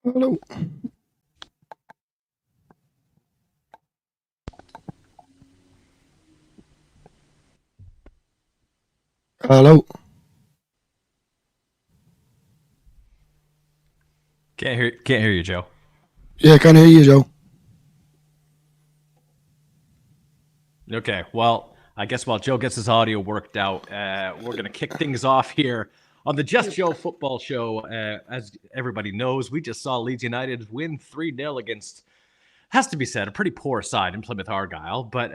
Hello. Hello. Can't hear you, Joe. Yeah, I can hear you, Joe. Okay, well, I guess while Joe gets his audio worked out, we're going to kick things off here on the Just Joe football show. As everybody knows, we just saw Leeds United win 3-0 against, has to be said, a pretty poor side in Plymouth Argyle. But,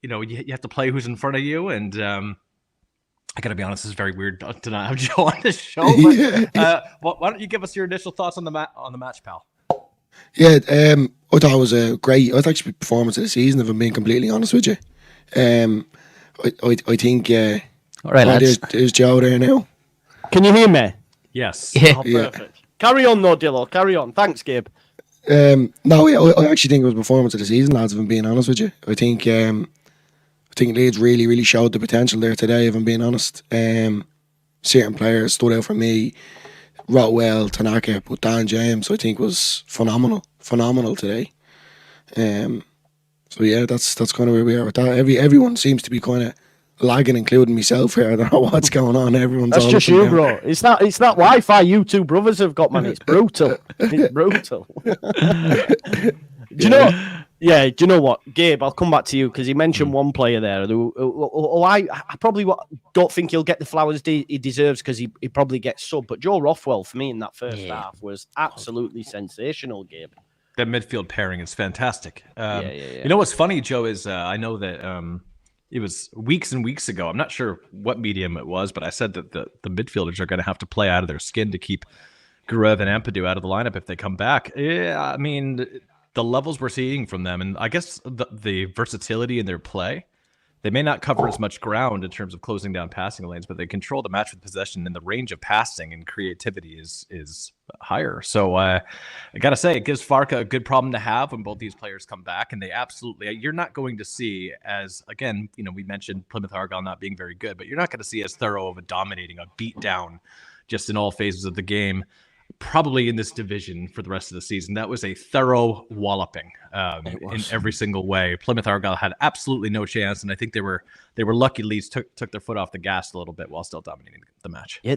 you have to play who's in front of you. And I got to be honest, it's very weird to not have Joe on the show. But why don't you give us your initial thoughts on the match, pal? Yeah, I thought it was a great. I thought it was performance of the season. If I'm being completely honest with you, I think. All right, lads. There's Joe there now. Can you hear me? Yes. Yeah. Oh, perfect. Carry on, though, Dillo. Carry on. Thanks, Gabe. No, I actually think it was performance of the season, lads. If I'm being honest with you, I think Leeds really showed the potential there today. If I'm being honest, certain players stood out for me. Rotwell, Tanaka, but Dan James, I think, was phenomenal today. So yeah, that's kind of where we are with that. Everyone seems to be kind of lagging, including myself here. I don't know what's going on. Everyone's that's all just you, bro. It's that Wi-Fi you two brothers have got, man. It's brutal. It's brutal. Do you know? Yeah, do you know what, Gabe? I'll come back to you because he mentioned one player there who I probably don't think he'll get the flowers he deserves because he probably gets sub. But Joe Rothwell for me in that first half was absolutely sensational, Gabe. That midfield pairing is fantastic. Yeah. You know what's funny, Joe, is I know that it was weeks and weeks ago. I'm not sure what medium it was, but I said that the midfielders are going to have to play out of their skin to keep Gurev and Ampadu out of the lineup if they come back. Yeah, I mean, the levels we're seeing from them, and I guess the versatility in their play, they may not cover as much ground in terms of closing down passing lanes, but they control the match with possession, and the range of passing and creativity is higher. So I got to say, it gives Farka a good problem to have when both these players come back, and they absolutely, you're not going to see as, again, we mentioned Plymouth Argyle not being very good, but you're not going to see as thorough of a dominating, a beat down just in all phases of the game, probably in this division for the rest of the season. That was a thorough walloping in every single way. Plymouth Argyle had absolutely no chance, and I think they were lucky Leeds took their foot off the gas a little bit while still dominating the match. Yeah,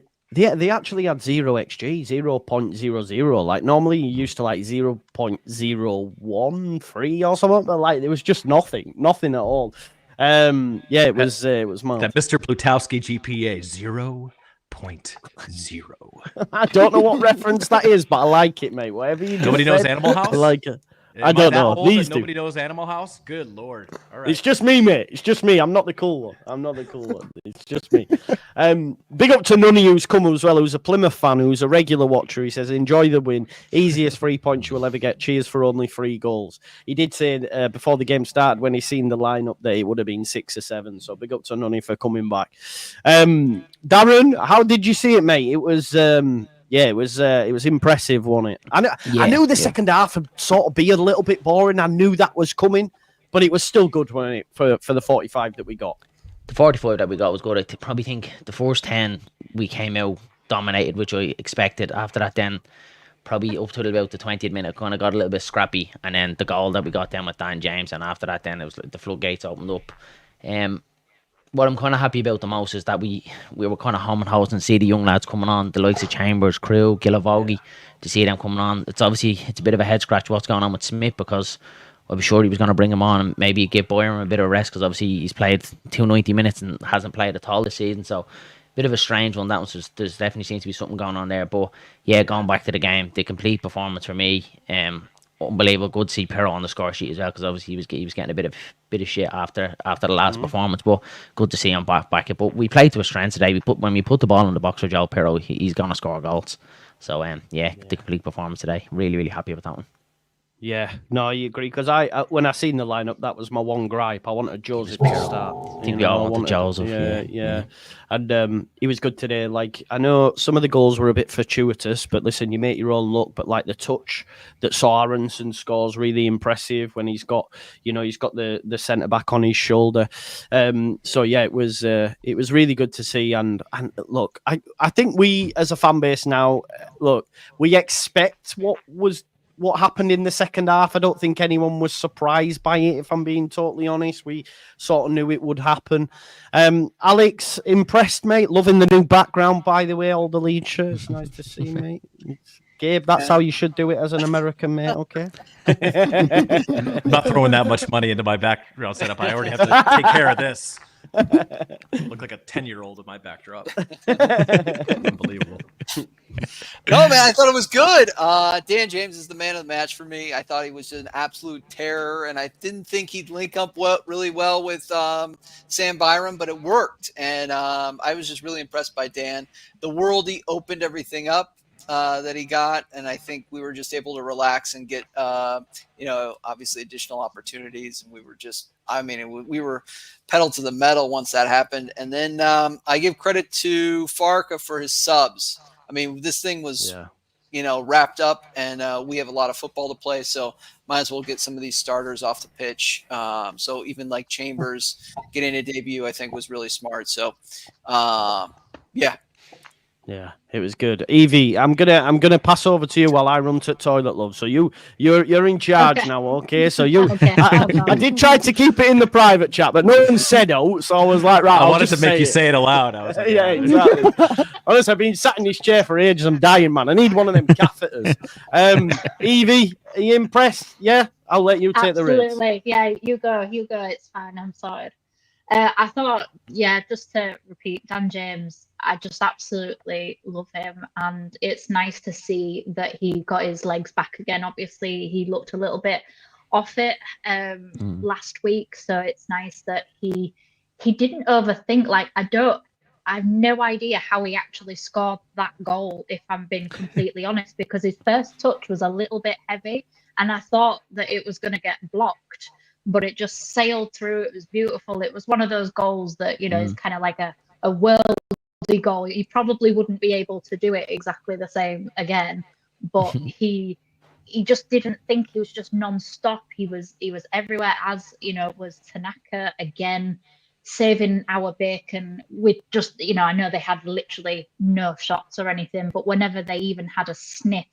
they actually had 0 XG, 0.00. Like normally you used to like 0.013 or something, but like it was just nothing at all. It was mild. That Mr. Plutowski GPA 0.0. I don't know what reference that is, but I like it, mate. Whatever you do. Nobody knows Animal House? I like it. I don't know. These nobody knows Animal House? Good Lord. All right. It's just me, mate. It's just me. I'm not the cool one. It's just me. Big up to Nunny, who's come as well, who's a Plymouth fan, who's a regular watcher. He says, enjoy the win. Easiest 3 points you will ever get. Cheers for only 3 goals. He did say before the game started, when he seen the lineup there, it would have been 6 or 7. So big up to Nunny for coming back. Darren, how did you see it, mate? It was... it was impressive, wasn't it? I knew the second half would sort of be a little bit boring. I knew that was coming, but it was still good, wasn't it, for the 45 that we got? The 45 that we got was good. I probably think the first 10 we came out dominated, which I expected. After that, then probably up to about the 20th minute, kind of got a little bit scrappy, and then the goal that we got then with Dan James, and after that, then it was like the floodgates opened up. What I'm kind of happy about the most is that we were kind of home and host and see the young lads coming on, the likes of Chambers, Crew, Gillavogie, to see them coming on. It's a bit of a head scratch what's going on with Smith, because I was sure he was going to bring him on and maybe give Byron a bit of rest, because obviously he's played 290 minutes and hasn't played at all this season. So bit of a strange one. That one, there's definitely seems to be something going on there. But yeah, going back to the game, the complete performance for me. Unbelievable. Good to see Piroe on the score sheet as well, because obviously he was getting a bit of shit after the last performance, but good to see him back it. But we played to a strength today. When we put the ball in the box for Joe Piroe, he's gonna score goals. So the complete performance today. Really happy with that one. Yeah, no, I agree. Because I when I seen the lineup, that was my one gripe. I wanted Joseph to start. Think we all wanted Joseph. Yeah. And he was good today. Like, I know some of the goals were a bit fortuitous, but listen, you make your own luck. But like the touch that saw Aaronson scores, really impressive when he's got the centre back on his shoulder. So yeah, it was really good to see. And look, I think we as a fan base now, we expect what happened in the second half. I don't think anyone was surprised by it, if I'm being totally honest. We sort of knew it would happen. Alex, impressed, mate. Loving the new background, by the way, all the Leeds shirts. Nice to see, mate. Gabe, that's how you should do it as an American, mate, okay? I'm not throwing that much money into my background setup. I already have to take care of this. Look like a 10-year-old in my backdrop. Unbelievable. No, man, I thought it was good. Dan James is the man of the match for me. I thought he was an absolute terror, and I didn't think he'd link up really well with Sam Byram, but it worked. And I was just really impressed by Dan. The world, he opened everything up that he got, and I think we were just able to relax and get, obviously additional opportunities. And we were just, we were pedal to the metal once that happened. And then I give credit to Farka for his subs. I mean, this thing was, wrapped up, and we have a lot of football to play, so might as well get some of these starters off the pitch. So even like Chambers getting a debut, I think was really smart. So, yeah. Yeah, it was good. Evie, I'm gonna pass over to you while I run to the toilet, love. So you're in charge now, okay? So I did try to keep it in the private chat, but no one said out, so I was like, right. I wanted to make you say it aloud. I was like, yeah, exactly. Honestly, I've been sat in this chair for ages. I'm dying, man. I need one of them catheters. Evie, are you impressed? Yeah, I'll let you take the reins. Absolutely. Yeah, you go. It's fine. I'm sorry. I thought, just to repeat, Dan James, I just absolutely love him, and it's nice to see that he got his legs back again. Obviously, he looked a little bit off it last week, so it's nice that he didn't overthink. Like, I have no idea how he actually scored that goal, if I'm being completely honest, because his first touch was a little bit heavy, and I thought that it was going to get blocked, but it just sailed through. It was beautiful. It was one of those goals that, is kind of like a worldly goal. He probably wouldn't be able to do it exactly the same again, but he just didn't think. He was just non-stop. He was everywhere, as, was Tanaka again, saving our bacon with just, I know they had literally no shots or anything, but whenever they even had a sniff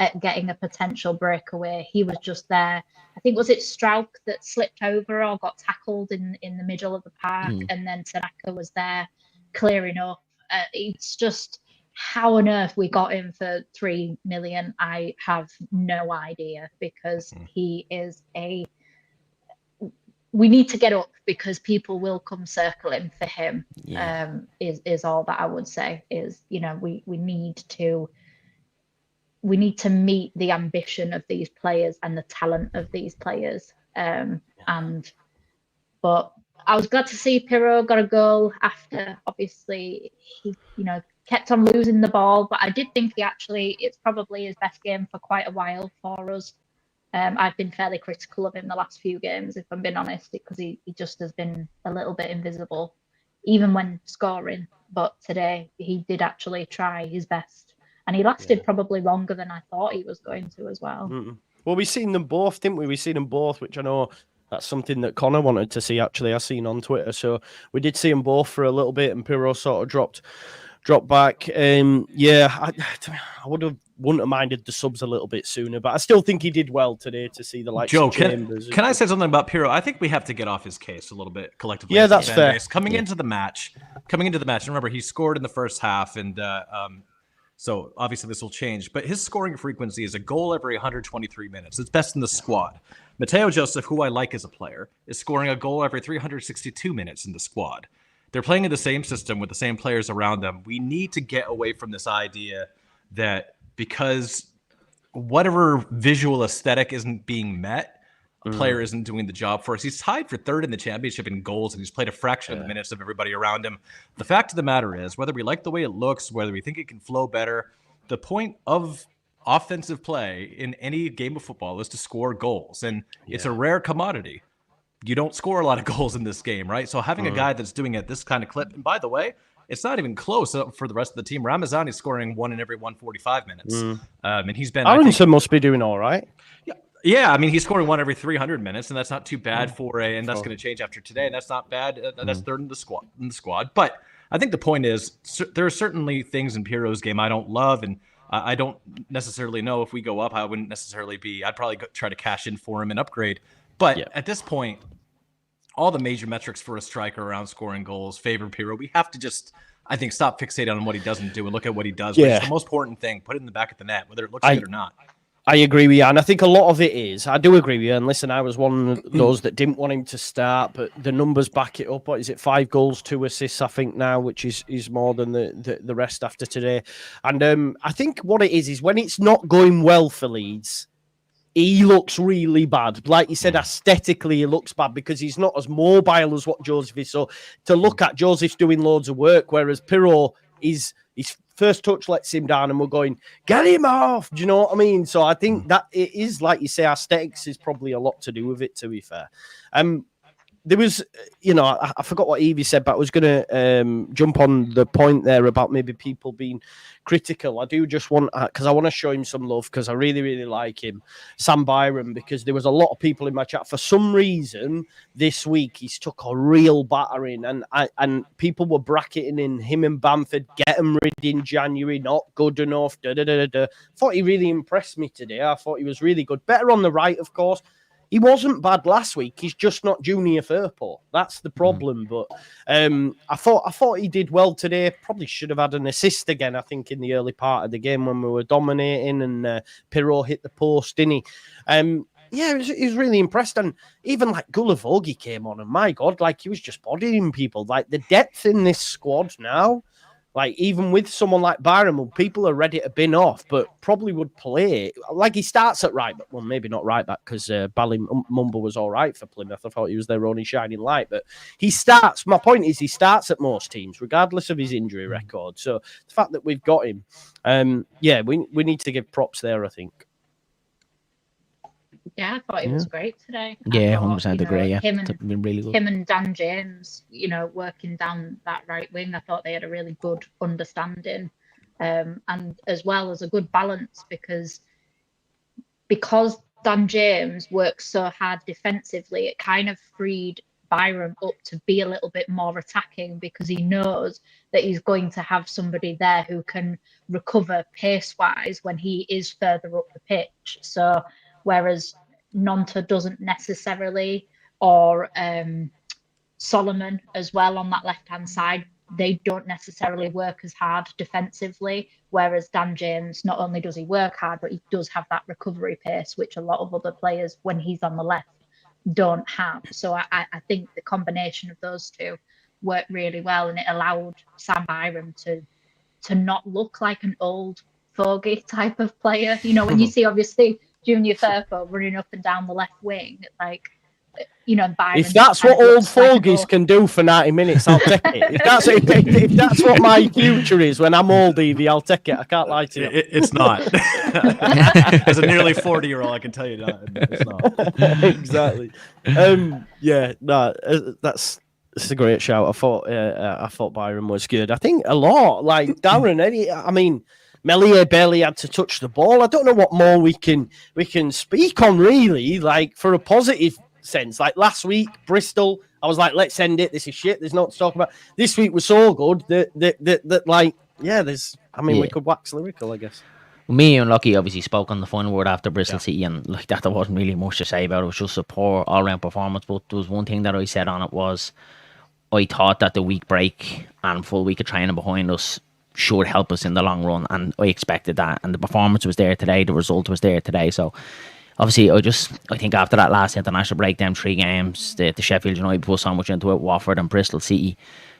at getting a potential breakaway, he was just there. I think, was it Strauch that slipped over or got tackled in the middle of the park, and then Tanaka was there clearing up. It's just, how on earth we got him for 3 million, I have no idea, because he is we need to get up, because people will come circling for him. Is all that I would say. Is, we need to meet the ambition of these players and the talent of these players. But I was glad to see Piroe got a goal after, obviously, he, kept on losing the ball, but I did think it's probably his best game for quite a while for us. I've been fairly critical of him the last few games, if I'm being honest, because he just has been a little bit invisible, even when scoring. But today he did actually try his best. And he lasted probably longer than I thought he was going to as well. Well, we've seen them both, didn't we? We've seen them both, which I know that's something that Connor wanted to see, actually. I seen on Twitter. So we did see them both for a little bit, and Piroe sort of dropped back. I wouldn't have minded the subs a little bit sooner, but I still think he did well today to see the likes of Chambers. Can I say something about Piroe? I think we have to get off his case a little bit collectively. Yeah, that's fair. Coming into the match, remember, he scored in the first half, and so obviously this will change, but his scoring frequency is a goal every 123 minutes. It's best in the squad. Mateo Joseph, who I like as a player, is scoring a goal every 362 minutes in the squad. They're playing in the same system with the same players around them. We need to get away from this idea that because whatever visual aesthetic isn't being met, a player isn't doing the job for us. He's tied for third in the championship in goals, and he's played a fraction of the minutes of everybody around him. The fact of the matter is, whether we like the way it looks, whether we think it can flow better, the point of offensive play in any game of football is to score goals, and it's a rare commodity. You don't score a lot of goals in this game, right? So having a guy that's doing it this kind of clip, and by the way, it's not even close for the rest of the team. Ramazani's scoring one in every 145 minutes, and he's been. Aaronson must be doing all right. Yeah, I mean, he's scoring one every 300 minutes, and that's not too bad and that's going to change after today, and that's not bad. That's third in the squad. But I think the point is, there are certainly things in Piroe's game I don't love, and I don't necessarily know if we go up, I wouldn't necessarily be. I'd probably try to cash in for him and upgrade. But at this point, all the major metrics for a striker around scoring goals favor Piroe. We have to just, I think, stop fixating on what he doesn't do and look at what he does. Which is the most important thing. Put it in the back of the net, whether it looks good or not. I agree with you, and I think a lot of it is. I do agree with you. And listen, I was one of those that didn't want him to start, but the numbers back it up. What is it? 5 goals, 2 assists, I think now, which is more than the rest after today. And I think what it is when it's not going well for Leeds, he looks really bad. Like you said, aesthetically, he looks bad because he's not as mobile as what Joseph is. So to look at, Joseph's doing loads of work, whereas Piroe is his first touch lets him down, and we're going, get him off. Do you know what I mean? So I think that it is, like you say, aesthetics is probably a lot to do with it, to be fair. There was, I forgot what Evie said, but I was going to jump on the point there about maybe people being critical. I do just want, because I want to show him some love, because I really, really like him, Sam Byram, because there was a lot of people in my chat. For some reason, this week, he's took a real battering, and people were bracketing in him and Bamford, get him rid in January, not good enough, Thought he really impressed me today. I thought he was really good. Better on the right, of course. He wasn't bad last week. He's just not Junior Firpo. That's the problem. But I thought he did well today. Probably should have had an assist again, I think, in the early part of the game when we were dominating, and Piroe hit the post, didn't he? He was really impressed. And even like Gulavogi came on, and my God, like he was just bodying people. Like the depth in this squad now, like even with someone like Byram, people are ready to bin off, but probably would play. Like he starts at right back. Well, maybe not right back, because Mumba was all right for Plymouth. I thought he was their only shining light. But he starts. My point is, he starts at most teams, regardless of his injury record. So the fact that we've got him, we need to give props there, I think. Yeah, I thought he was great today. Yeah, 100% agree. Yeah, him really good. Him and Dan James, working down that right wing, I thought they had a really good understanding, and as well as a good balance, because Dan James works so hard defensively, it kind of freed Byram up to be a little bit more attacking, because he knows that he's going to have somebody there who can recover pace-wise when he is further up the pitch. So whereas Gnonto doesn't necessarily, or Solomon as well on that left-hand side, they don't necessarily work as hard defensively, whereas Dan James, not only does he work hard, but he does have that recovery pace, which a lot of other players, when he's on the left, don't have. So I think the combination of those two worked really well, and it allowed Sam Byram to not look like an old fogey type of player. When you see, obviously, Junior Firpo running up and down the left wing, like, Byron. If that's what old fogies can do for 90 minutes, I'll take it. If that's what my future is when I'm old, Evie, I'll take it. I can't lie to you. It's not. As a nearly 40-year-old, I can tell you that it's not. Exactly. That's a great shout. I thought Byron was good. I think a lot, like Darren. Melier barely had to touch the ball. I don't know what more we can speak on, really, like for a positive sense. Like last week, Bristol, I was like, let's end it. This is shit. There's not to talk about. This week was so good that we could wax lyrical, I guess. Me and Lucky obviously spoke on the final word after Bristol City, and like that, there wasn't really much to say about it. It was just a poor all-round performance. But there was one thing that I said on it was, I thought that the week break and full week of training behind us should help us in the long run, and I expected that, and the performance was there today, the result was there today. So obviously I think after that last international break, them 3 games, the Sheffield United put so much into it, Watford and Bristol City,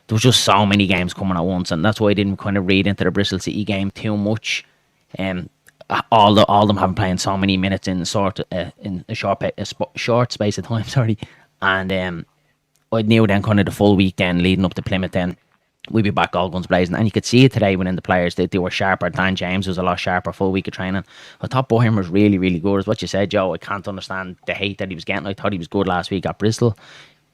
there was just so many games coming at once, and that's why I didn't kind of read into the Bristol City game too much. All of them having playing so many minutes in a short space of time, and I knew then kind of the full week then leading up to Plymouth then we'd be back all guns blazing. And you could see it today when in the players, they were sharper. Dan James was a lot sharper, full week of training. I thought Boyhan was really, really good. As what you said, Joe, I can't understand the hate that he was getting. I thought he was good last week at Bristol.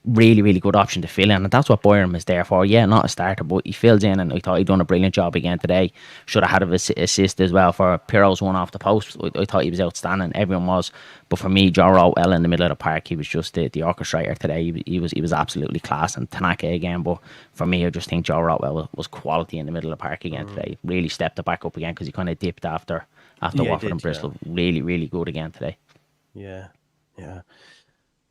Really, really good option to fill in, and that's what Boyhan is there for. Yeah, not a starter, but he fills in, and I thought he'd done a brilliant job again today. Should have had an assist as well for Piroe's one off the post. I thought he was outstanding. Everyone was, but for me, Joe Rotwell in the middle of the park, he was just the orchestrator today. He was absolutely class, and Tanaka again. But for me, I just think Joe Rotwell was quality in the middle of the park again today. Really stepped it back up again because he kind of dipped after Watford and Bristol. Yeah. Really, really good again today. Yeah.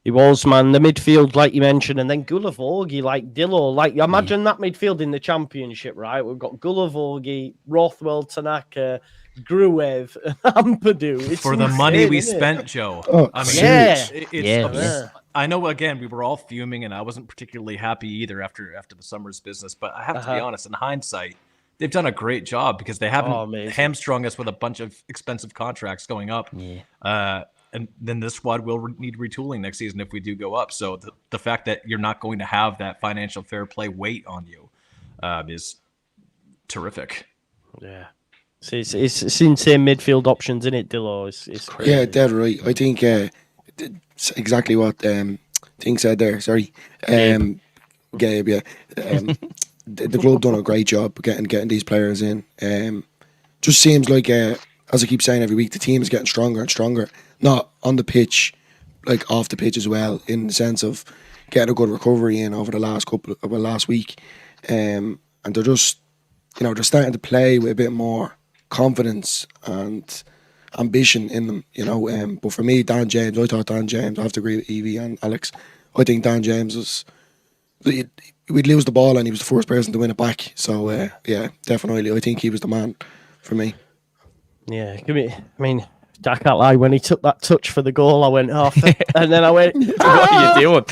He was, man. The midfield, like you mentioned, and then Gulavogi, like Dillo. Like, imagine that midfield in the Championship, right? We've got Gulavogi, Rothwell, Tanaka, Gruev, Ampadu. For the money we spent, Joe. Oh, I mean, Yeah. I know, again, we were all fuming, and I wasn't particularly happy either after the summer's business. But I have to be honest, in hindsight, they've done a great job because they haven't hamstrung us with a bunch of expensive contracts going up. Yeah. And then this squad will need retooling next season if we do go up. So the fact that you're not going to have that financial fair play weight on you is terrific. Yeah. It's insane midfield options, isn't it, Dillo? It's crazy. Yeah, dead right. I think it's exactly what Ting said there. Sorry. Gabe, yeah. The club done a great job getting these players in. Just seems like, as I keep saying every week, the team is getting stronger and stronger. Not on the pitch, like off the pitch as well, in the sense of getting a good recovery in over the last week. And they're just, they're starting to play with a bit more confidence and ambition in them, But for me, Dan James, I have to agree with Evie and Alex. I think Dan James we'd lose the ball and he was the first person to win it back. So, yeah, definitely. I think he was the man for me. Yeah, I can't lie. When he took that touch for the goal, I went off, and then I went, "What are you doing?"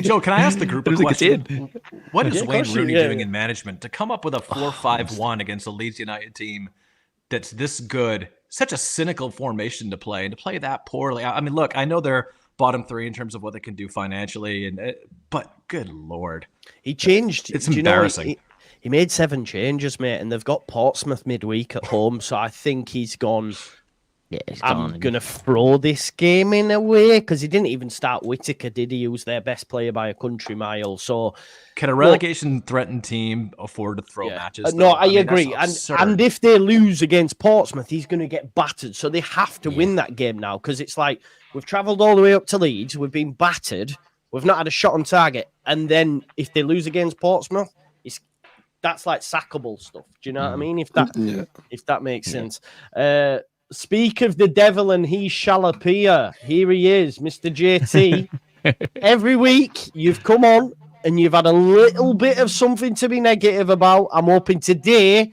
Joe, can I ask the group a question? What is Wayne Rooney doing in management to come up with a 4-5-1 against a Leeds United team that's this good? Such a cynical formation to play, and to play that poorly. I mean, look, I know they're bottom three in terms of what they can do financially, but good Lord, he changed. It's embarrassing. He made 7 changes, mate, and they've got Portsmouth midweek at home, so I think he's gone. Yeah, I'm going to throw this game in a way, because he didn't even start Whittaker, did he? He was their best player by a country mile. So, can a relegation-threatened team afford to throw matches? No, I agree. And if they lose against Portsmouth, he's going to get battered. So they have to win that game now, because it's like, we've travelled all the way up to Leeds, we've been battered, we've not had a shot on target, and then if they lose against Portsmouth, that's like sackable stuff. Do you know what I mean? If that makes sense. Speak of the devil and he shall appear. Here he is, Mr. JT. Every week you've come on and you've had a little bit of something to be negative about. I'm hoping today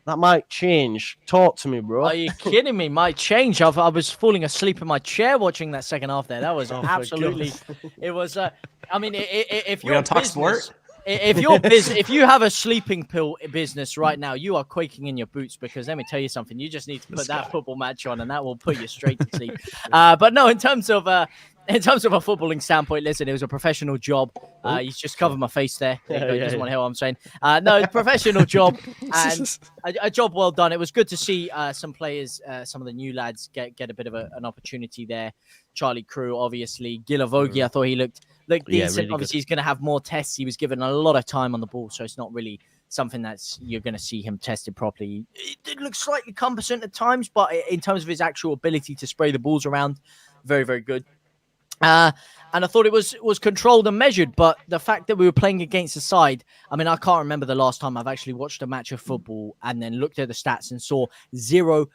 that might change. Talk to me, bro. Are you kidding me? Might change. I was falling asleep in my chair watching that second half there. That was absolutely... It was... if you're talk sport? If you have a sleeping pill business right now, you are quaking in your boots, because let me tell you something. You just need to put that football match on, and that will put you straight to sleep. But no, in terms of a footballing standpoint, listen, it was a professional job. He's just covered my face there. He doesn't want to hear what I'm saying. No, professional job and a job well done. It was good to see some players, some of the new lads, get a bit of an opportunity there. Charlie Crew, obviously. Gilavogi, I thought he looked decent. Really obviously, he's going to have more tests. He was given a lot of time on the ball, so it's not really something you're going to see him tested properly. It did look slightly cumbersome at times, but in terms of his actual ability to spray the balls around, very, very good. And I thought it was controlled and measured, but the fact that we were playing against a side, I mean, I can't remember the last time I've actually watched a match of football and then looked at the stats and saw 0.00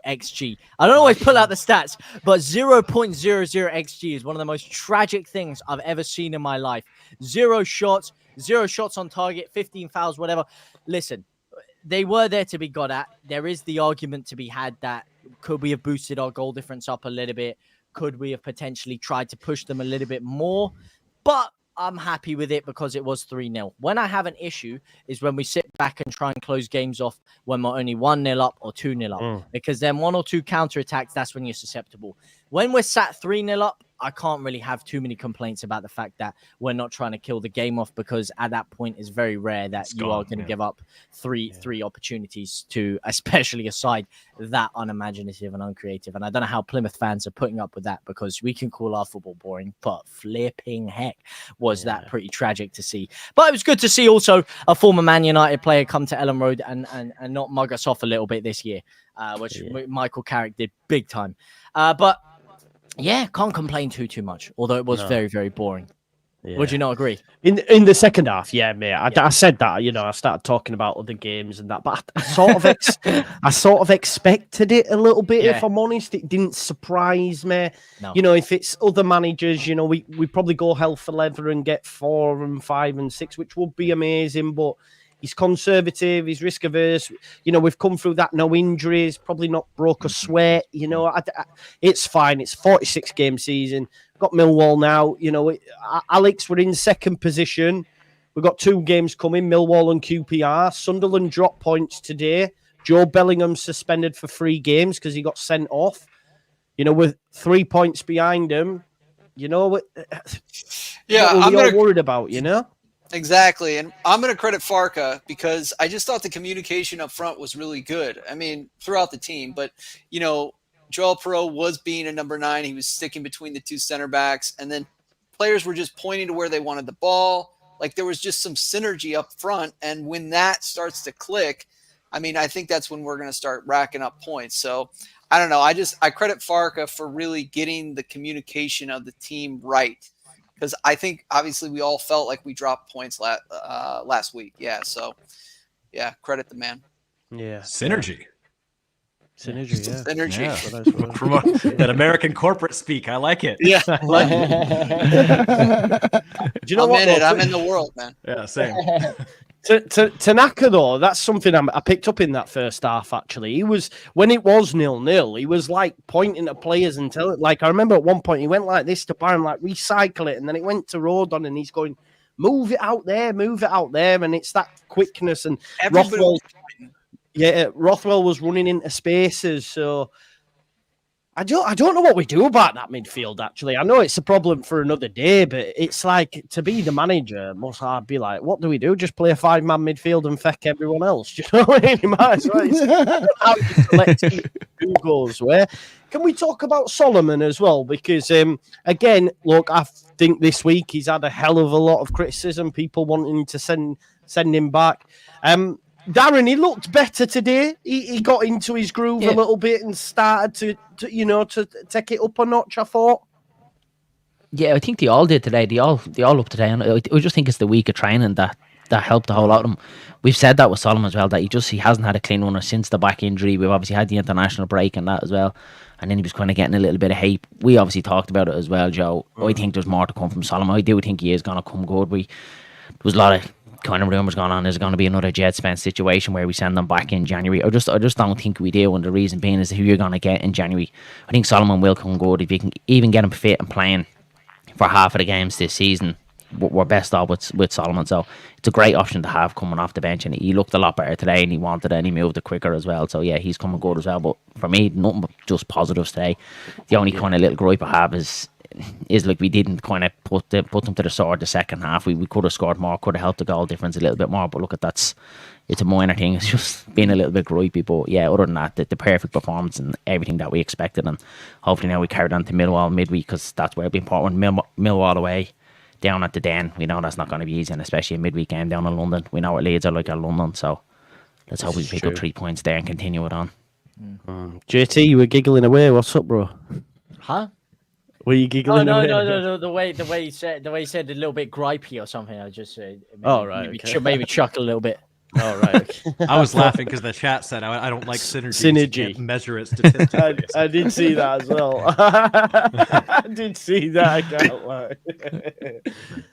XG. I don't always pull out the stats, but 0.00 XG is one of the most tragic things I've ever seen in my life. 0 shots on target, 15 fouls, whatever. Listen, they were there to be got at. There is the argument to be had that could we have boosted our goal difference up a little bit? Could we have potentially tried to push them a little bit more? But I'm happy with it because it was 3-0. When I have an issue is when we sit back and try and close games off when we're only 1-0 up or 2-0 up. Because then 1 or 2 counterattacks, that's when you're susceptible. When we're sat 3-0 up, I can't really have too many complaints about the fact that we're not trying to kill the game off, because at that point it's very rare that you are going to give up three opportunities to, especially a side that unimaginative and uncreative. And I don't know how Plymouth fans are putting up with that, because we can call our football boring, but flipping heck was that pretty tragic to see. But it was good to see also a former Man United player come to Ellen Road and not mug us off a little bit this year, which Michael Carrick did big time. But yeah, can't complain too much, although it was very, very boring. Yeah. Would you not agree? In the second half, yeah, mate. I said that, I started talking about other games and that, but I sort of expected it a little bit, if I'm honest. It didn't surprise me. No. If it's other managers, we probably go hell for leather and get 4 and 5 and 6, which would be amazing, but he's conservative, he's risk averse. We've come through that, no injuries, probably not broke a sweat. It's fine. It's 46 game season. Got Millwall now. Alex, we're in second position. We've got 2 games coming, Millwall and QPR. Sunderland dropped points today. Joe Bellingham suspended for 3 games because he got sent off. With 3 points behind him. What are we all worried about, Exactly. And I'm going to credit Farka, because I just thought the communication up front was really good. I mean, throughout the team, but, Joel Piroe was being a number 9. He was sticking between the 2 center backs, and then players were just pointing to where they wanted the ball. Like, there was just some synergy up front. And when that starts to click, I mean, I think that's when we're going to start racking up points. So I don't know. I credit Farka for really getting the communication of the team right. Because I think, obviously, we all felt like we dropped points last week. Yeah, so, yeah, credit the man. Yeah. Synergy. Synergy, yeah. Synergy. Yeah. From that American corporate speak. I like it. Yeah. I like it. Do you know what? I'm in the world, man. Yeah, same. Tanaka, though, that's something I picked up in that first half, actually. He was, when it was 0-0, he was like pointing at players and telling, like, I remember at one point he went like this to Byron, like, recycle it, and then it went to Rodon, and he's going, move it out there, and it's that quickness. And Rothwell was running into spaces, so I don't know what we do about that midfield, actually. I know it's a problem for another day, but it's like, to be the manager, must hard be like, what do we do? Just play a 5-man midfield and feck everyone else? Do you know what I mean? You might as well. How you select who goes where. Can we talk about Solomon as well? Because, again, look, I think this week he's had a hell of a lot of criticism, people wanting to send him back. Darren, he looked better today. He got into his groove a little bit and started to take it up a notch, I thought. Yeah, I think they all did today. They all up today. And I just think it's the week of training that helped a whole lot of them. We've said that with Solomon as well, that he hasn't had a clean runner since the back injury. We've obviously had the international break and that as well. And then he was kind of getting a little bit of hate. We obviously talked about it as well, Joe. I think there's more to come from Solomon. I do think he is going to come good. There was a lot of kind of rumours going on. Is going to be another Jet Spence situation where we send them back in January? I just don't think we do, and the reason being is who you're going to get in January. I think Solomon will come good if you can even get him fit and playing for half of the games this season. We're best off with Solomon, so it's a great option to have coming off the bench, and he looked a lot better today, and he wanted it, and he moved it quicker as well. So yeah, he's coming good as well. But for me, nothing but just positives today. The only kind of little gripe I have is like we didn't kind of put them to the sword the second half. We could have scored more, could have helped the goal difference a little bit more. But look, it's a minor thing. It's just being a little bit gripey. But yeah, other than that, the perfect performance and everything that we expected. And hopefully now we carried on to Millwall midweek, because that's where it'll be important. Millwall away down at the Den. We know that's not going to be easy, and especially a midweek game down in London. We know what Leeds are like at London, so let's hope we pick up 3 points there and continue it on. JT, you were giggling away. What's up, bro? Huh? Were you giggling? No. The way he said a little bit gripey or something. I just maybe chuckle a little bit. Oh, right. Okay. I was laughing because the chat said I don't like synergy. You can't measure it statistically. I did see that as well. I did see that. I can't lie.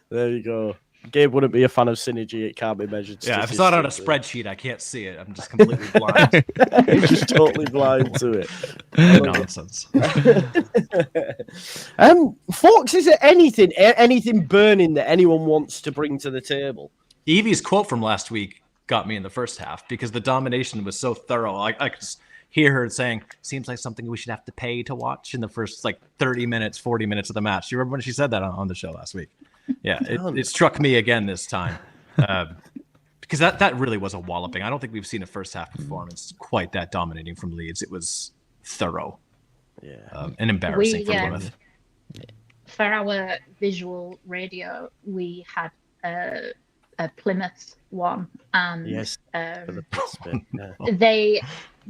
There you go. Gabe wouldn't be a fan of synergy. It can't be measured. Yeah, if it's not on a spreadsheet, I can't see it. I'm just completely blind. You're just totally blind to it. Nonsense. Folks, is there anything burning that anyone wants to bring to the table? Evie's quote from last week got me in the first half because the domination was so thorough. hear her saying, "Seems like something we should have to pay to watch" in the first like 30 minutes, 40 minutes of the match. You remember when she said that on the show last week? Yeah, it struck me again this time. Because that really was a walloping. I don't think we've seen a first half performance quite that dominating from Leeds. It was thorough. Yeah. And embarrassing for Plymouth. For our visual radio, we had a Plymouth one, and Yes.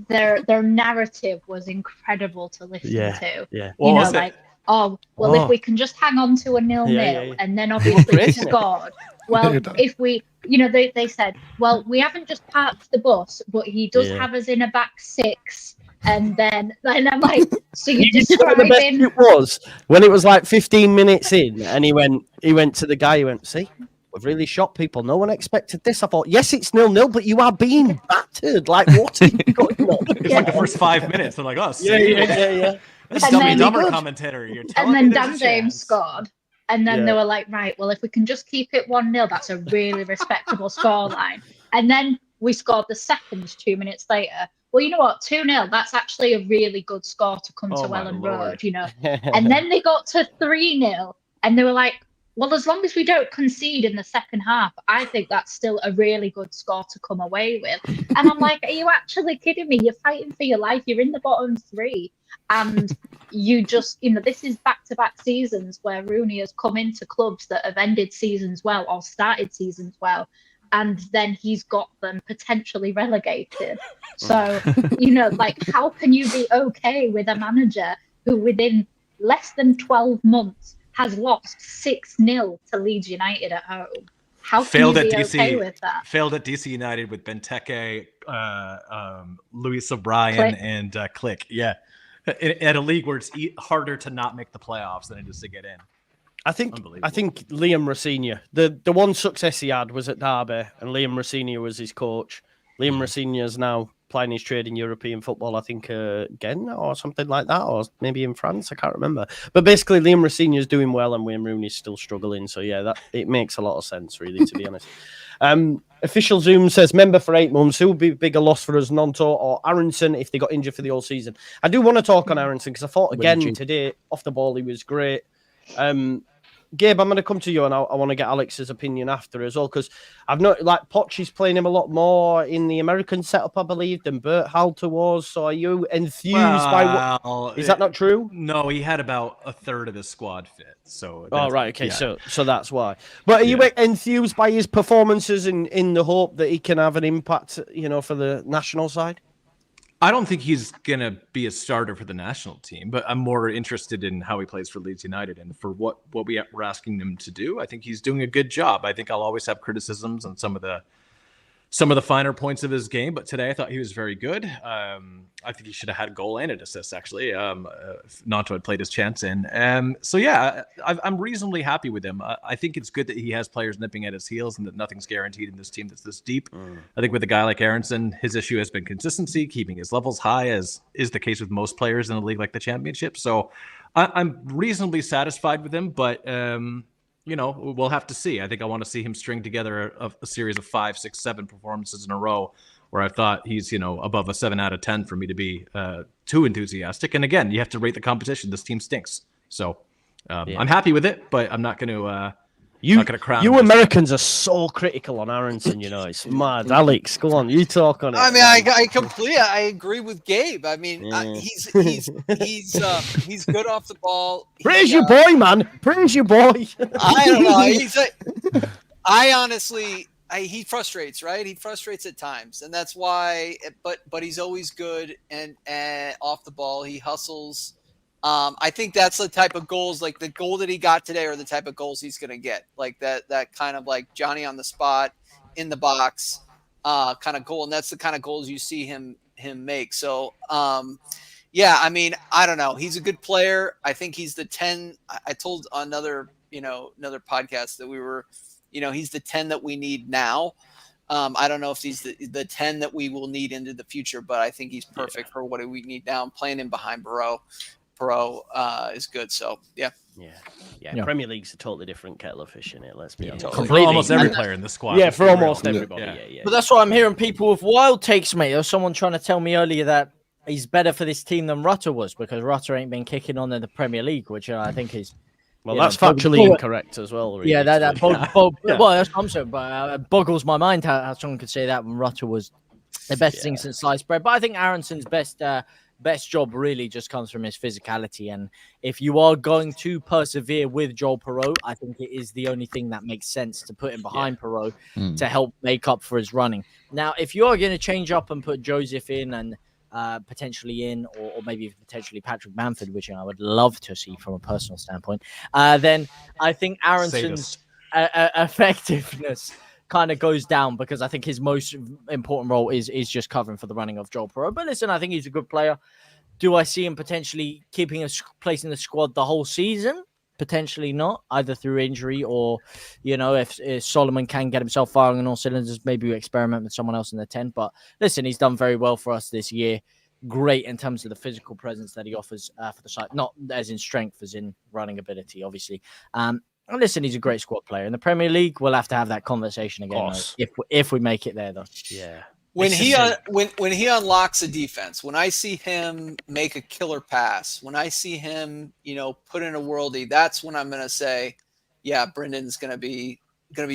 their narrative was incredible to listen to. Yeah. You know, like, if we can just hang on to a 0-0, and then obviously we scored. Well, if we, they said, well, we haven't just parked the bus, but he does have us in a back six. And then I'm like, so you're describing... The best it was when it was like 15 minutes in, and he went to the guy, he went, see, we've really shocked people. No one expected this. I thought, yes, it's 0-0, but you are being battered. Like, what is going on? It's like the first 5 minutes. They're like, oh, yeah. This dumber commentator. You're telling and me then Dan James scored. And then they were like, right, well, if we can just keep it 1-0, that's a really respectable scoreline. And then we scored the second 2 minutes later. Well, you know what? 2-0, that's actually a really good score to come to Welland Road, And then they got to 3-0, and they were like, well, as long as we don't concede in the second half, I think that's still a really good score to come away with. And I'm like, are you actually kidding me? You're fighting for your life. You're in the bottom three. And you just, this is back-to-back seasons where Rooney has come into clubs that have ended seasons well or started seasons well. And then he's got them potentially relegated. So, how can you be okay with a manager who within less than 12 months has lost 6-0 to Leeds United at home? How can you be okay with that? Failed at DC United with Benteke, Luis O'Brien, and Click. Yeah. At a league where it's harder to not make the playoffs than it is to get in. I think Liam Rosenior, the one success he had was at Derby, and Liam Rosenior was his coach. Liam Rosenior is now playing his trade in European football, I think again, or something like that, or maybe in France, I can't remember. But basically, Liam Rosenior is doing well, and Wayne Rooney's still struggling. So yeah, it makes a lot of sense, really, to be honest. Official Zoom says, member for 8 months. Who would be a bigger loss for us, Gnonto or Aaronson, if they got injured for the whole season? I do want to talk on Aaronson because I thought again today off the ball he was great. Gabe, I'm going to come to you, and I want to get Alex's opinion after as well, because I've noticed like Poch is playing him a lot more in the American setup, I believe, than Bert Halter was. So are you enthused by what? Is that not true? No, he had about a third of his squad fit. So right, okay, so that's why. But are you enthused by his performances in the hope that he can have an impact, for the national side? I don't think he's going to be a starter for the national team, but I'm more interested in how he plays for Leeds United and for what we're asking him to do. I think he's doing a good job. I think I'll always have criticisms on some of the finer points of his game, but today I thought he was very good. I think he should have had a goal and an assist, actually, if Gnonto had played his chance in. So, yeah, I'm reasonably happy with him. I think it's good that he has players nipping at his heels and that nothing's guaranteed in this team that's this deep. I think with a guy like Aaronson, his issue has been consistency, keeping his levels high, as is the case with most players in a league like the Championship. So I'm reasonably satisfied with him, but we'll have to see. I think I want to see him string together a series of 5, 6, 7 performances in a row where I thought he's, above a 7 out of 10 for me to be too enthusiastic. And again, you have to rate the competition. This team stinks. So I'm happy with it, but I'm not going to crown you Americans are so critical on Aaronson, it's mad. Alex, go on, you talk on it. I mean, I agree with Gabe. I mean, he's good off the ball. Praise your boy, man. Praise your boy. I don't know. He frustrates, right? He frustrates at times, and that's why. But he's always good and off the ball. He hustles. I think that's the type of goals, like the goal that he got today, are the type of goals he's going to get, like that kind of like Johnny on the spot in the box kind of goal, and that's the kind of goals you see him make. So, I mean, I don't know. He's a good player. I think he's the 10. I told another podcast that we were, he's the 10 that we need now. I don't know if he's the 10 that we will need into the future, but I think he's perfect for what we need now. I'm playing him behind Piroe. Piroe is good, so yeah. Premier League's a totally different kettle of fish in it. Let's be honest. For almost every player in the squad. Yeah, for almost everybody. Yeah. But that's why I'm hearing people with wild takes, mate. There was someone trying to tell me earlier that he's better for this team than Rutter was, because Rutter ain't been kicking on in the Premier League, which I think is Well, you that's know, factually incorrect as well. Really, yeah, that Yeah. well, that's what I'm saying, but boggles my mind how someone could say that when Rutter was the best thing since sliced bread. But I think Aaronson's best job really just comes from his physicality. And if you are going to persevere with Joel Piroe, I think it is the only thing that makes sense to put him behind Piroe to help make up for his running. Now, if you are going to change up and put Joseph in and potentially in, or maybe potentially Patrick Bamford, which I would love to see from a personal standpoint, then I think Aaronson's effectiveness kind of goes down, because I think his most important role is just covering for the running of Joel Piroe. But listen, I think he's a good player. Do I see him potentially keeping a place in the squad the whole season? Potentially not, either through injury or, if Solomon can get himself firing on all cylinders, maybe we experiment with someone else in the 10. But listen, he's done very well for us this year. Great in terms of the physical presence that he offers for the side, not as in strength, as in running ability, obviously. And listen, he's a great squad player. In the Premier League, we'll have to have that conversation again, though, if we make it there, though. Yeah. When he unlocks a defense, when I see him make a killer pass, when I see him, put in a worldie, that's when I'm gonna say, yeah, Brendan's gonna be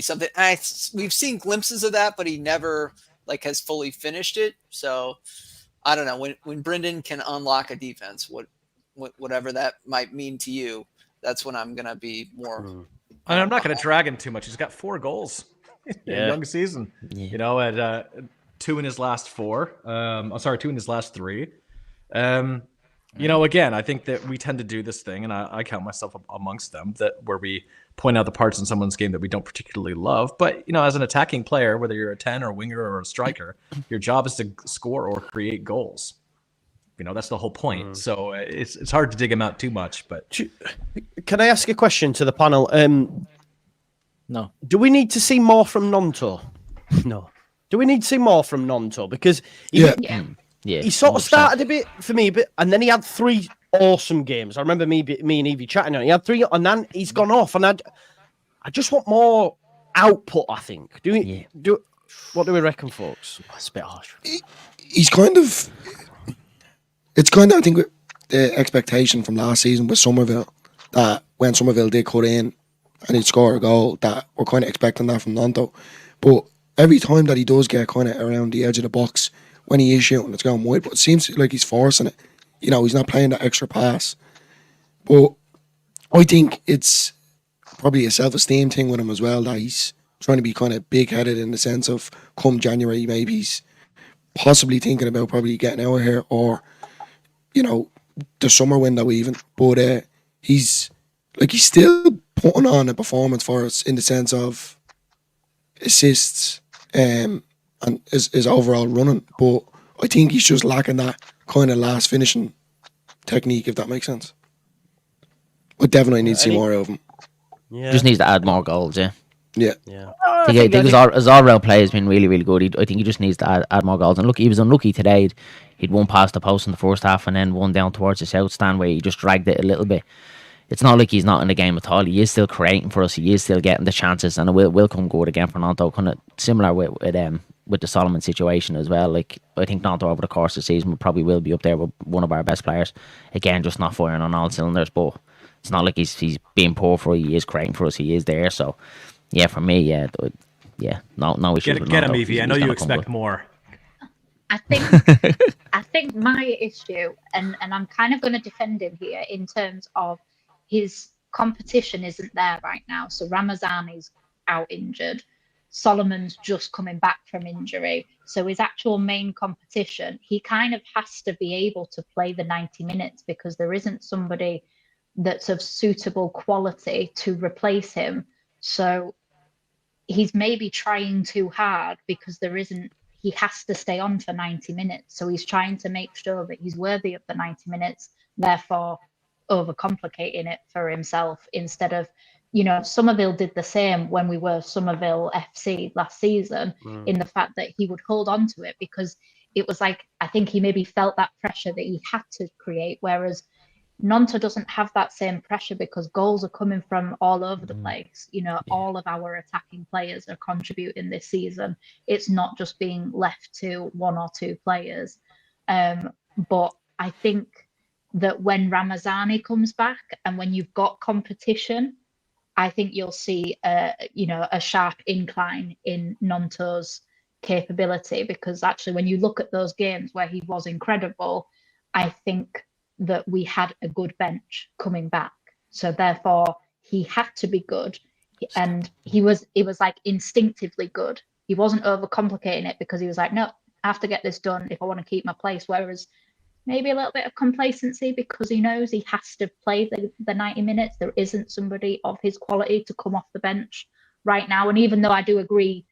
something. We've seen glimpses of that, but he never has fully finished it. So I don't know, when Brendan can unlock a defense, whatever that might mean to you, that's when I'm gonna be more. And I'm not going to drag him too much. He's got 4 goals in a young season. At 2 in his last 4. 2 in his last 3. Again, I think that we tend to do this thing, and I count myself amongst them, that where we point out the parts in someone's game that we don't particularly love. But as an attacking player, whether you're a 10 or a winger or a striker, your job is to score or create goals. That's the whole point. So it's hard to dig him out too much. But can I ask a question to the panel? No. Do we need to see more from Gnonto? No. Do we need to see more from Gnonto? Because he sort of 100%. started a bit for me, and then he had 3 awesome games. I remember me and Evie chatting on it. He had 3, and then he's gone off, and I just want more output, I think. What do we reckon, folks? That's a bit harsh. He's kind of... It's kind of, I think, the expectation from last season with Somerville, that when Somerville did cut in and he'd score a goal, that we're kind of expecting that from Gnonto. But every time that he does get kind of around the edge of the box, when he is shooting, it's going wide, but it seems like he's forcing it. He's not playing that extra pass. But I think it's probably a self-esteem thing with him as well, that he's trying to be kind of big-headed in the sense of, come January, maybe he's possibly thinking about probably getting out of here, or the summer window even. But he's still putting on a performance for us in the sense of assists and his overall running. But I think he's just lacking that kind of last finishing technique, if that makes sense. I definitely need to see more of him. Yeah. Just needs to add more goals, yeah. Yeah. I think his all-round play has been really, really good. I think he just needs to add more goals. And look, he was unlucky today. He'd one past the post in the first half and then one down towards the south stand where he just dragged it a little bit. It's not like he's not in the game at all. He is still creating for us. He is still getting the chances, and it will come good again for Gnonto. Kind of similar with the Solomon situation as well. I think Gnonto over the course of the season probably will be up there with one of our best players. Again, just not firing on all cylinders, but it's not like he's being poor for us. He is creating for us. He is there. So, yeah, for me, no issues. Get him, Evie. I know you expect more. I think my issue, and I'm kind of going to defend him here in terms of his competition isn't there right now. So Ramazani's out injured. Solomon's just coming back from injury. So his actual main competition, he kind of has to be able to play the 90 minutes because there isn't somebody that's of suitable quality to replace him. So he's maybe trying too hard because he has to stay on for 90 minutes. So he's trying to make sure that he's worthy of the 90 minutes, therefore overcomplicating it for himself instead of, Somerville did the same when we were Somerville FC last season in the fact that he would hold on to it because it was like, I think he maybe felt that pressure that he had to create, whereas Gnonto doesn't have that same pressure because goals are coming from all over the place. All of our attacking players are contributing this season. It's not just being left to one or two players. But I think that when Ramazani comes back and when you've got competition, I think you'll see a sharp incline in Gnonto's capability, because actually when you look at those games where he was incredible, I think that we had a good bench coming back. So therefore he had to be good, and it was like instinctively good. He wasn't overcomplicating it because he was like, no, I have to get this done if I want to keep my place. Whereas maybe a little bit of complacency because he knows he has to play the 90 minutes. There isn't somebody of his quality to come off the bench right now. And even though I do agree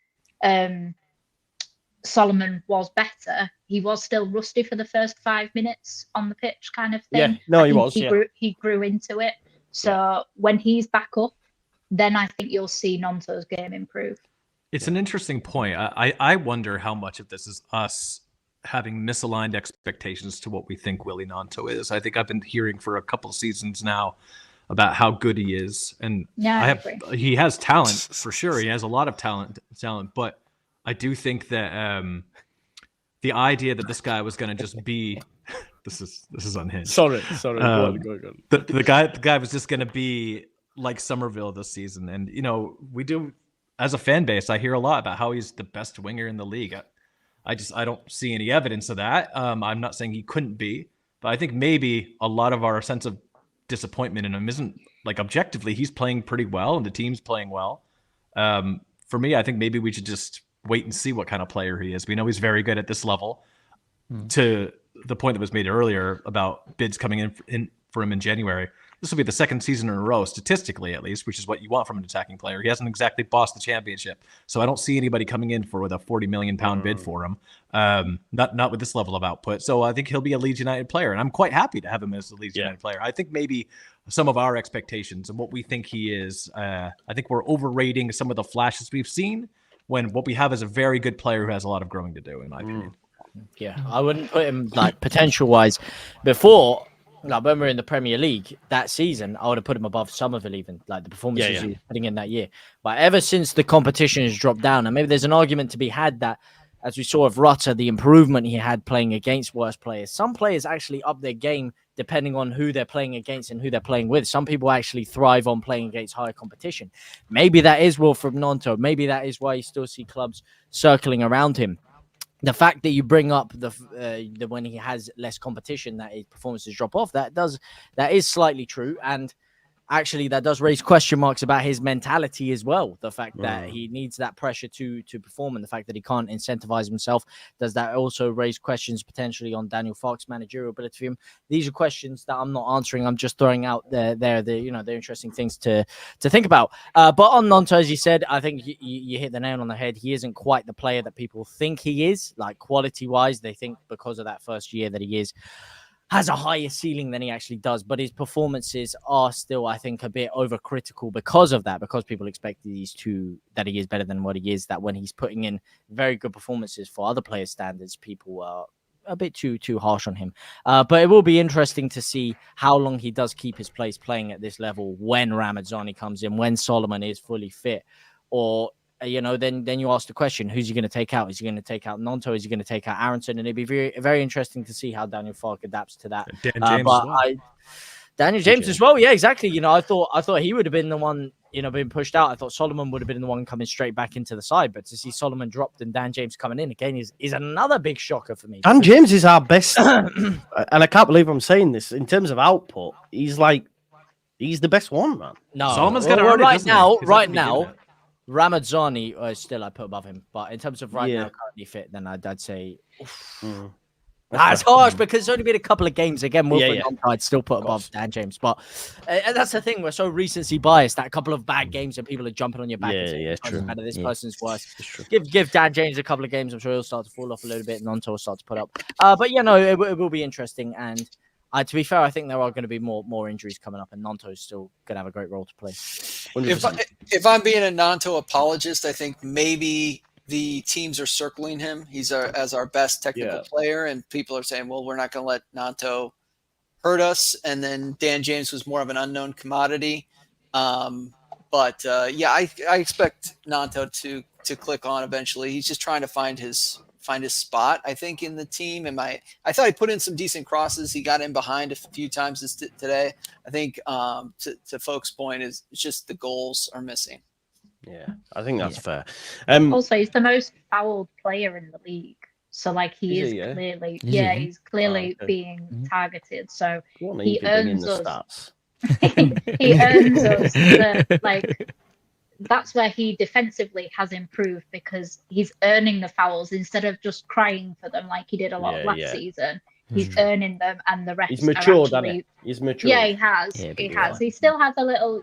Solomon was better, he was still rusty for the first 5 minutes on the pitch kind of thing. Yeah, no, he was. He grew into it. So when he's back up, then I think you'll see Gnonto's game improve. It's an interesting point. I wonder how much of this is us having misaligned expectations to what we think Willie Gnonto is. I think I've been hearing for a couple seasons now about how good he is, and he has talent for sure. He has a lot of talent, but I do think that the idea that this guy was going to just be this is unhinged. Sorry. Go on. The guy was just going to be like Somerville this season, and we do as a fan base. I hear a lot about how he's the best winger in the league. I don't see any evidence of that. I'm not saying he couldn't be, but I think maybe a lot of our sense of disappointment in him isn't like objectively. He's playing pretty well and the team's playing well. For me, I think maybe we should just wait and see what kind of player he is. We know he's very good at this level. To the point that was made earlier about bids coming in for him in January. This will be the second season in a row, statistically at least, which is what you want from an attacking player. He hasn't exactly bossed the championship, so I don't see anybody coming in with a £40 million bid for him. Not with this level of output. So I think he'll be a Leeds United player, and I'm quite happy to have him as a Leeds United player. I think maybe some of our expectations and what we think he is, I think we're overrating some of the flashes we've seen when what we have is a very good player who has a lot of growing to do, in my opinion. Yeah, I wouldn't put him like potential-wise before. Like when we were in the Premier League that season, I would have put him above Somerville, even like the performances he was putting in that year. But ever since the competition has dropped down, and maybe there's an argument to be had that, as we saw of Rutter, the improvement he had playing against worse players. Some players actually up their game depending on who they're playing against and who they're playing with. Some people actually thrive on playing against higher competition. Maybe that is Wilfred Gnonto. Maybe that is why you still see clubs circling around him. The fact that you bring up the when he has less competition, that his performances drop off, that is slightly true, and actually that does raise question marks about his mentality as well. The fact that he needs that pressure to perform, and the fact that he can't incentivize himself, does that also raise questions potentially on Daniel Farke's managerial ability for him? These are questions that I'm not answering. I'm just throwing out they're interesting things to think about. But on Gnonto, as you said, I think you hit the nail on the head. He isn't quite the player that people think he is, like quality wise. They think because of that first year that he has a higher ceiling than he actually does, but his performances are still, I think, a bit overcritical because of that, because people expect that he is better than what he is, that when he's putting in very good performances for other players' standards, people are a bit too harsh on him. But it will be interesting to see how long he does keep his place playing at this level when Ramazani comes in, when Solomon is fully fit, or then you ask the question, who's he going to take out? Is he going to take out Gnonto? Is he going to take out Aaronson? And it'd be very, very interesting to see how Daniel Farke adapts to that. Daniel James as well. Yeah, exactly. I thought he would have been the one, being pushed out. I thought Solomon would have been the one coming straight back into the side. But to see Solomon dropped and Dan James coming in again is another big shocker for me. Dan James is our best. And I can't believe I'm saying this. In terms of output, he's the best one, man. No, Solomon's got to right now. Ramazani still I put above him, but in terms of now currently fit, then I'd say that's harsh because it's only been a couple of games. Again, I'd still put above Dan James, but that's the thing. We're so recency biased that a couple of bad games and people are jumping on your back. True. This person's worse. Give Dan James a couple of games. I'm sure he'll start to fall off a little bit. Gnonto will start to put up. But it will be interesting. And to be fair, I think there are going to be more injuries coming up, and Gnonto's still going to have a great role to play. If I'm being a Gnonto apologist, I think maybe the teams are circling him. He's as our best technical player, and people are saying, well, we're not going to let Gnonto hurt us. And then Dan James was more of an unknown commodity. I expect Gnonto to click on eventually. He's just trying to find his find his spot, I think, in the team. I thought he put in some decent crosses. He got in behind a few times today. I think to folks' point is it's just the goals are missing. Yeah, I think that's fair. Also, he's the most fouled player in the league. So, like, he is clearly, he's clearly being targeted. So he earns us. He earns us that's where he defensively has improved, because he's earning the fouls instead of just crying for them like he did a lot last season. He's earning them, and the rest. He's matured, actually, he's matured. Yeah, he has. Yeah, he has. He still has a little,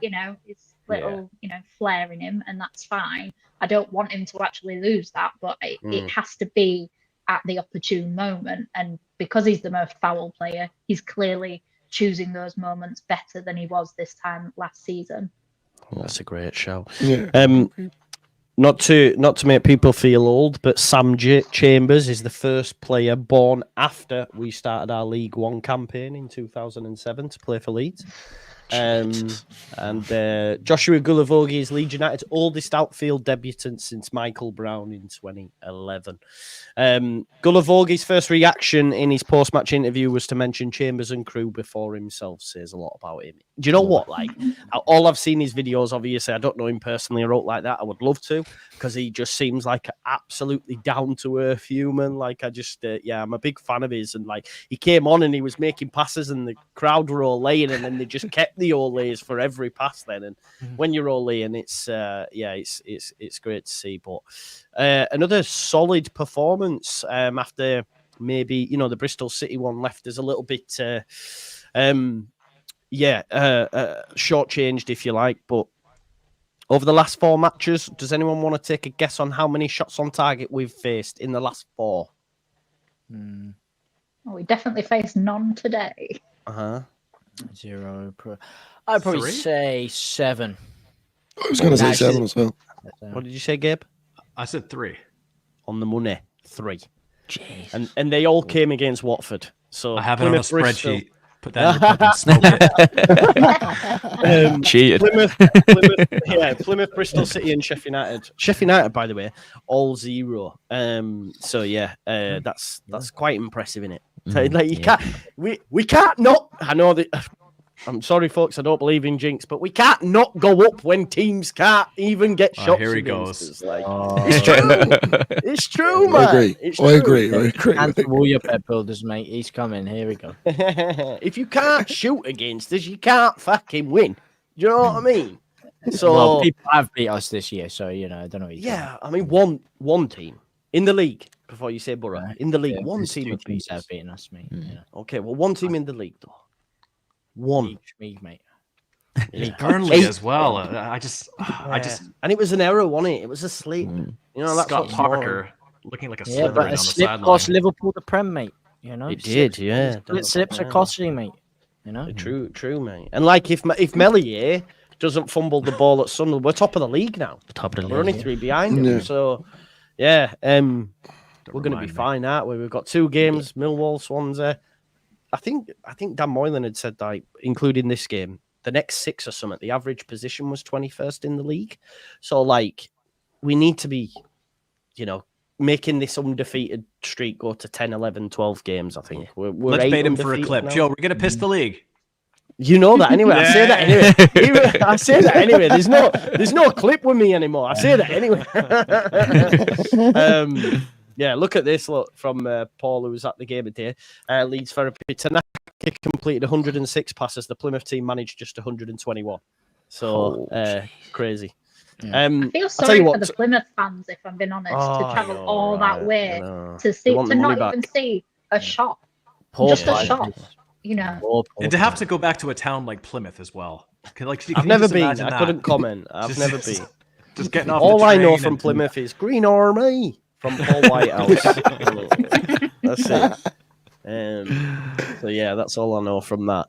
flair in him, and that's fine. I don't want him to actually lose that, but it has to be at the opportune moment. And because he's the most foul player, he's clearly choosing those moments better than he was this time last season. That's a great show. Yeah. Not to make people feel old, but Sam Chambers is the first player born after we started our League One campaign in 2007 to play for Leeds. And Joshua Gulavogi is Leeds United's oldest outfield debutant since Michael Brown in 2011. Gulavogi's first reaction in his post-match interview was to mention Chambers and crew before himself. Says a lot about him. Do you know what? Like, all I've seen his videos, obviously, I don't know him personally or out like that. I would love to, because he just seems like an absolutely down-to-earth human. Like, I just, I'm a big fan of his. And, like, he came on and he was making passes and the crowd were all laying, and then they just kept the olays for every pass then. And when you're olaying, it's great to see. But another solid performance after maybe, the Bristol City one left us a little bit shortchanged, if you like. But over the last 4 matches, does anyone want to take a guess on how many shots on target we've faced in the last 4? Well, we definitely faced none today. 0. I'd probably 3? say 7. I was going to say 7 as well. What did you say, Gabe? I said 3. On the money, 3. Jeez. And they all came against Watford. So I have it on a Plymouth, Bristol. spreadsheet. Put that in your fucking smoke it. Cheated. Plymouth, Bristol City, and Sheffield United. Sheffield United, by the way, all 0. That's quite impressive, isn't it? Like, you can't, we can't not. I know that. I'm sorry, folks. I don't believe in jinx, but we can't not go up when teams can't even get shots. Here he against goes. us. Like, it's true. It's true, man. I agree. Cancel all your pet builders, mate. He's coming. Here we go. If you can't shoot against us, you can't fucking win. Do you know what I mean? So well, people have beat us this year, so I don't know. I mean, one team in the league. Before you say Borough, in the league, one team have beaten us, mate. Okay, well, one team in the league though. One, mate. Burnley as well. I just, and it was an error, wasn't it? It was a slip. That's Scott Parker looking like a yeah, Slytherin but on a the slip sideline. cost Liverpool the Prem, mate. It did, yeah. Slips are costly, mate. True, mate. And like if Melier doesn't fumble the ball at Sunderland, we're top of the league now. We're only 3 behind him. So we're going to be fine, aren't we? We've got 2 games: Millwall, Swansea. I think Dan Moylan had said that, including this game, the next 6 or something, the average position was 21st in the league. So, like, we need to be, making this undefeated streak go to 10, 11, 12 games, I think. Let's bait him for a clip. Joe, we're going to piss the league. You know that anyway. I say that anyway. There's no clip with me anymore. I say that anyway. Look at this. Look from Paul, who was at the game today. Leeds Therapy. Tanaka completed 106 passes. The Plymouth team managed just 121. So crazy. I feel sorry for the Plymouth fans, if I'm being honest, to travel all that way to not even see a shot, just a shot. And to have to go back to a town like Plymouth as well. I've never been. I couldn't comment. I've never been. Just getting off. All I know from Plymouth is Green Army from Paul Whitehouse. That's it. That's all I know from that.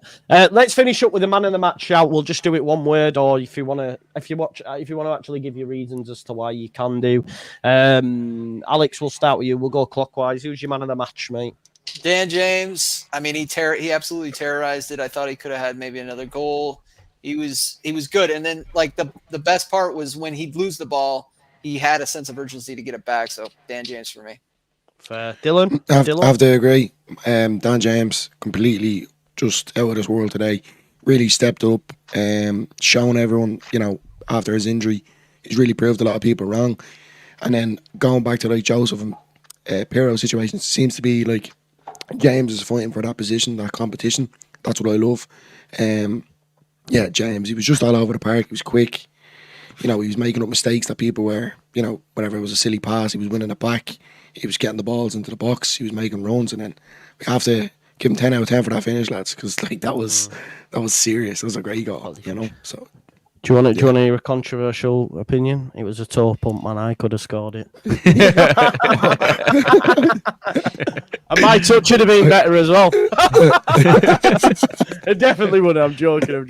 Let's finish up with the man of the match shout. We'll just do it one word, or if you want to actually give your reasons as to why you can do. Alex, we'll start with you. We'll go clockwise. Who's your man of the match, mate? Dan James. I mean, he absolutely terrorized it. I thought he could have had maybe another goal. He was good. And then like the best part was when he'd lose the ball, he had a sense of urgency to get it back. So Dan James for me. Dylan? I have to agree. Dan James completely just out of this world today. Really stepped up, shown everyone, after his injury, he's really proved a lot of people wrong. And then going back to like Joseph and Piroe situation, seems to be like James is fighting for that position, that competition. That's what I love. James, he was just all over the park. He was quick. He was making up mistakes that people were, whenever it was a silly pass, he was winning it back. He was getting the balls into the box. He was making runs, and then we have to give him 10 out of 10 for that finish, lads, because that was serious. That was a great goal, So. Do you want to hear a controversial opinion? It was a toe pump, man. I could have scored it. And my touch should have been better as well. It definitely would. I'm joking.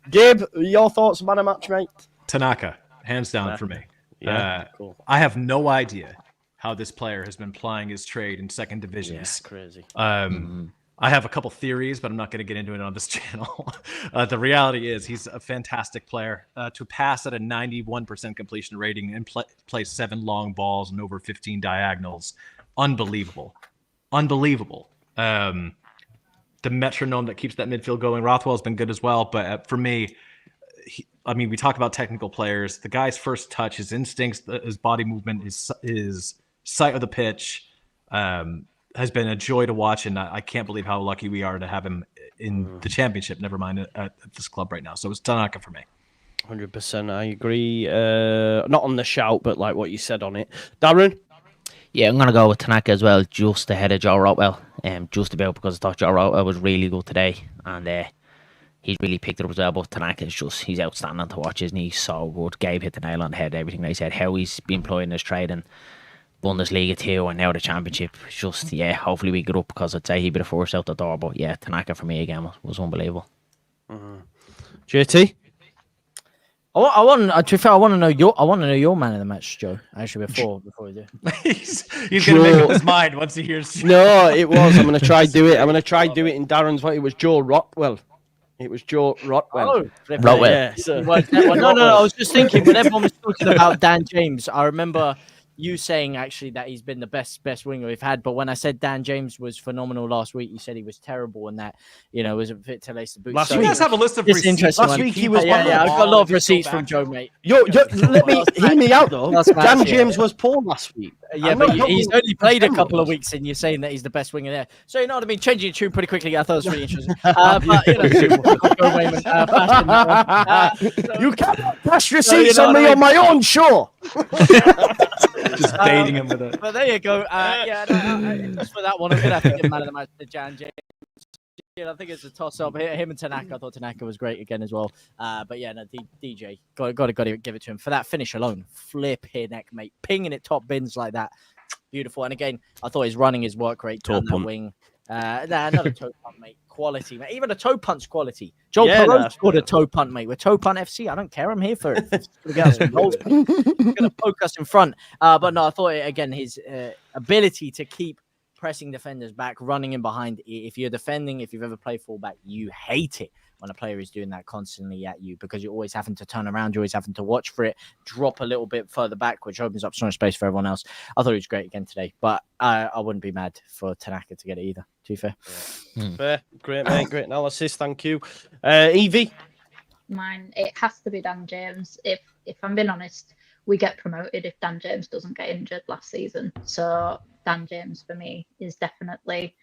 Gabe, your thoughts on a match, mate? Tanaka, hands down for me. Yeah, cool. I have no idea how this player has been plying his trade in second divisions. Yeah, crazy. I have a couple theories, but I'm not going to get into it on this channel. The reality is he's a fantastic player. To pass at a 91% completion rating and play 7 long balls and over 15 diagonals, unbelievable. The metronome that keeps that midfield going. Rothwell's been good as well, but for me, we talk about technical players. The guy's first touch, his instincts, his body movement, his sight of the pitch, has been a joy to watch, and I can't believe how lucky we are to have him in the championship, never mind at this club right now. So it's Tanaka for me. 100%, I agree. Not on the shout, but like what you said on it. Darren? Yeah, I'm going to go with Tanaka as well, just ahead of Joe Rotwell. Just about because I thought Joe Rotwell was really good today, and he's really picked it up as well. But Tanaka is he's outstanding to watch, isn't he? He's so good. Gabe hit the nail on the head, everything they said, how he's been playing his trade and Bundesliga 2 and now the championship. Hopefully we get up, because I'd say he'd be the first out the door. But yeah, Tanaka for me again was unbelievable. JT? I want to know your man of the match, Joe. Actually, before we do, he's gonna make up his mind once he hears. No, it was. I'm gonna try do it. In Darren's way. It was Joe Rotwell. Rotwell. Yeah. So. No. I was just thinking when everyone was talking about Dan James, I remember you saying actually that he's been the best winger we've had. But when I said Dan James was phenomenal last week, you said he was terrible and that wasn't fit to lace the boots. You guys have a list of receipts. Last week he was. Yeah, I've got a lot of receipts from Joe, mate. Let me hear me out though. Dan James was poor last week. Yeah, but he's only played a couple of weeks, and you're saying that he's the best winger there. So you know what I mean? Changing your tune pretty quickly. I thought it was really interesting. You can't cash receipts on me on my own show. Just baiting him with it. But there you go. Just for that one, I'm gonna have to give man of the match to Jan James. I think it's a toss-up. Him and Tanaka. I thought Tanaka was great again as well. DJ, got to give it to him for that finish alone. Flipping neck, mate, pinging it top bins like that. Beautiful. And again, I thought his running, his work rate down that wing. Another toe punt, mate. Quality, mate. Even a toe punt's quality. Joel Piroe scored a toe punt, mate. With toe punt FC, I don't care. I'm here for it. We're going to poke us in front. But no, I thought again his ability to keep pressing defenders back, running in behind. If you're defending, if you've ever played fullback, you hate it when a player is doing that constantly at you, because you're always having to turn around, you're always having to watch for it, drop a little bit further back, which opens up so much space for everyone else. I thought he was great again today, but I wouldn't be mad for Tanaka to get it either, to be fair. Fair. Great, mate. Great analysis. Thank you. Evie? Mine, it has to be Dan James. If I'm being honest, we get promoted if Dan James doesn't get injured last season. So Dan James for me is definitely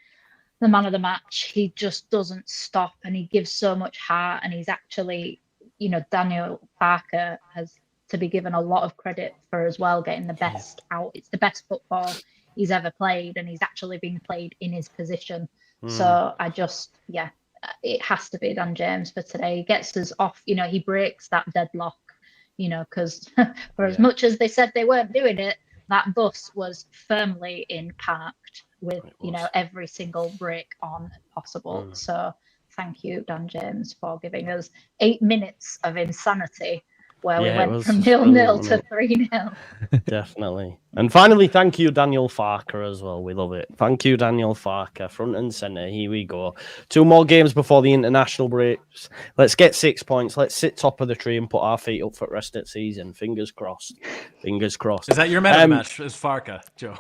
the man of the match. He just doesn't stop, and he gives so much heart, and he's actually, Daniel Parker has to be given a lot of credit for as well, getting the best out. It's the best football he's ever played, and he's actually being played in his position. So it has to be Dan James for today. He gets us off, he breaks that deadlock, because for as much as they said they weren't doing it, that bus was firmly parked with, every single brake on possible. So thank you, Dan James, for giving us 8 minutes of insanity where we Yeah, it went was from brilliant, 0-0 wasn't to 3-0. Definitely. And finally, thank you, Daniel Farker, as well. We love it. Thank you, Daniel Farker, front and centre. Here we go. 2 more games before the international breaks. Let's get 6 points. Let's sit top of the tree and put our feet up for the rest of the season. Fingers crossed. Fingers crossed. Is that your man of the match? Is Farka, Joe?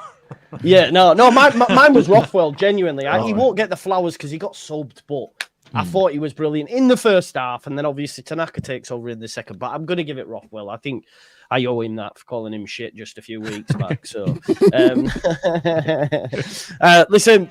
Yeah, no, mine was Rothwell, genuinely. He won't get the flowers because he got subbed, but I thought he was brilliant in the first half, and then obviously Tanaka takes over in the second. But I'm going to give it Rothwell. I think I owe him that for calling him shit just a few weeks back. So, listen,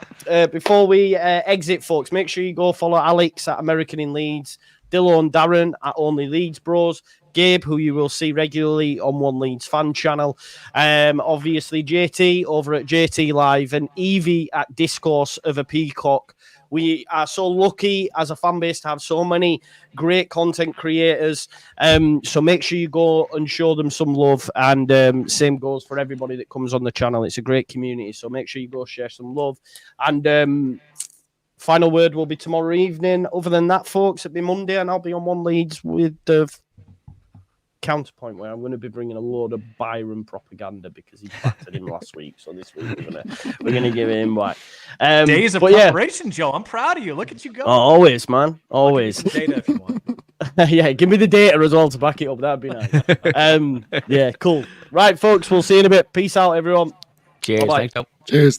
before we exit, folks, make sure you go follow Alex at American in Leeds, Dillo and Darren at Only Leeds Bros, Gabe, who you will see regularly on One Leeds fan channel. Obviously, JT over at JT Live and Evie at Discourse of a Peacock. We are so lucky as a fan base to have so many great content creators. So make sure you go and show them some love. And same goes for everybody that comes on the channel. It's a great community. So make sure you go share some love. And final word will be tomorrow evening. Other than that, folks, it'll be Monday, and I'll be on One Leeds with the counterpoint where I'm going to be bringing a load of Byron propaganda because he battered him last week. So this week we're gonna give him back. Days of preparation, Joe. I'm proud of you. Look at you go. Always, man. Always. Data if you want. Yeah, give me the data as well to back it up. That'd be nice. Yeah, cool. Right, folks. We'll see you in a bit. Peace out, everyone. Cheers. Bye-bye. Thanks, Joe. Cheers.